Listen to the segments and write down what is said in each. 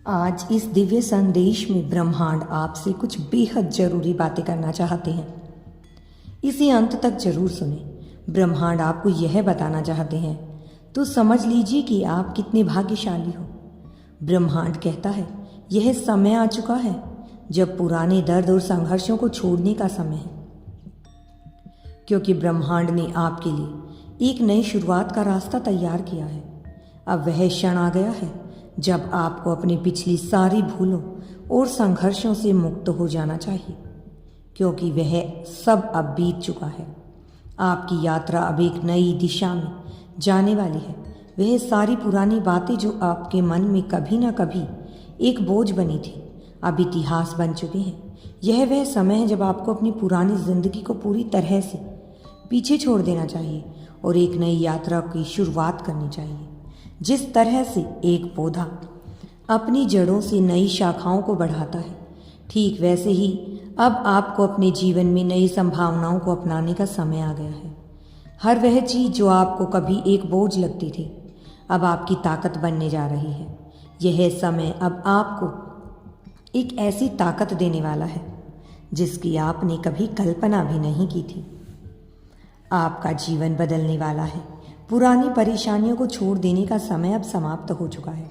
आज इस दिव्य संदेश में ब्रह्मांड आपसे कुछ बेहद जरूरी बातें करना चाहते हैं। इसे अंत तक जरूर सुने। ब्रह्मांड आपको यह बताना चाहते हैं तो समझ लीजिए कि आप कितने भाग्यशाली हो। ब्रह्मांड कहता है यह समय आ चुका है जब पुराने दर्द और संघर्षों को छोड़ने का समय है, क्योंकि ब्रह्मांड ने आपके लिए एक नई शुरुआत का रास्ता तैयार किया है। अब वह क्षण आ गया है जब आपको अपनी पिछली सारी भूलों और संघर्षों से मुक्त हो जाना चाहिए, क्योंकि वह सब अब बीत चुका है। आपकी यात्रा अब एक नई दिशा में जाने वाली है। वह सारी पुरानी बातें जो आपके मन में कभी ना कभी एक बोझ बनी थी, अब इतिहास बन चुकी हैं। यह वह समय है जब आपको अपनी पुरानी जिंदगी को पूरी तरह से पीछे छोड़ देना चाहिए और एक नई यात्रा की शुरुआत करनी चाहिए। जिस तरह से एक पौधा अपनी जड़ों से नई शाखाओं को बढ़ाता है, ठीक वैसे ही अब आपको अपने जीवन में नई संभावनाओं को अपनाने का समय आ गया है। हर वह चीज़ जो आपको कभी एक बोझ लगती थी, अब आपकी ताकत बनने जा रही है। यह समय अब आपको एक ऐसी ताकत देने वाला है जिसकी आपने कभी कल्पना भी नहीं की थी। आपका जीवन बदलने वाला है। पुरानी परेशानियों को छोड़ देने का समय अब समाप्त हो चुका है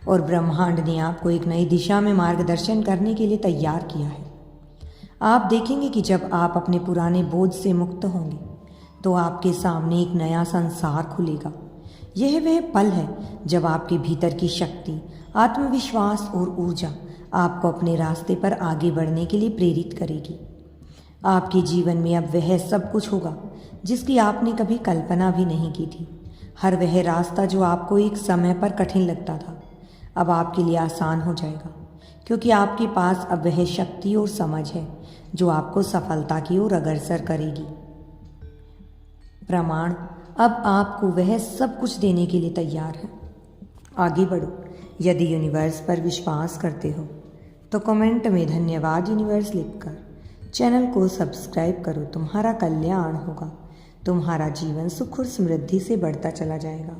और ब्रह्मांड ने आपको एक नई दिशा में मार्गदर्शन करने के लिए तैयार किया है। आप देखेंगे कि जब आप अपने पुराने बोझ से मुक्त होंगे तो आपके सामने एक नया संसार खुलेगा। यह वह पल है जब आपके भीतर की शक्ति, आत्मविश्वास और ऊर्जा आपको अपने रास्ते पर आगे बढ़ने के लिए प्रेरित करेगी। आपके जीवन में अब वह सब कुछ होगा जिसकी आपने कभी कल्पना भी नहीं की थी। हर वह रास्ता जो आपको एक समय पर कठिन लगता था, अब आपके लिए आसान हो जाएगा, क्योंकि आपके पास अब वह शक्ति और समझ है जो आपको सफलता की ओर अग्रसर करेगी। प्रमाण अब आपको वह सब कुछ देने के लिए तैयार है। आगे बढ़ो। यदि यूनिवर्स पर विश्वास करते हो तो कमेंट में धन्यवाद यूनिवर्स लिखकर चैनल को सब्सक्राइब करो। तुम्हारा कल्याण होगा। तुम्हारा जीवन सुख और समृद्धि से बढ़ता चला जाएगा।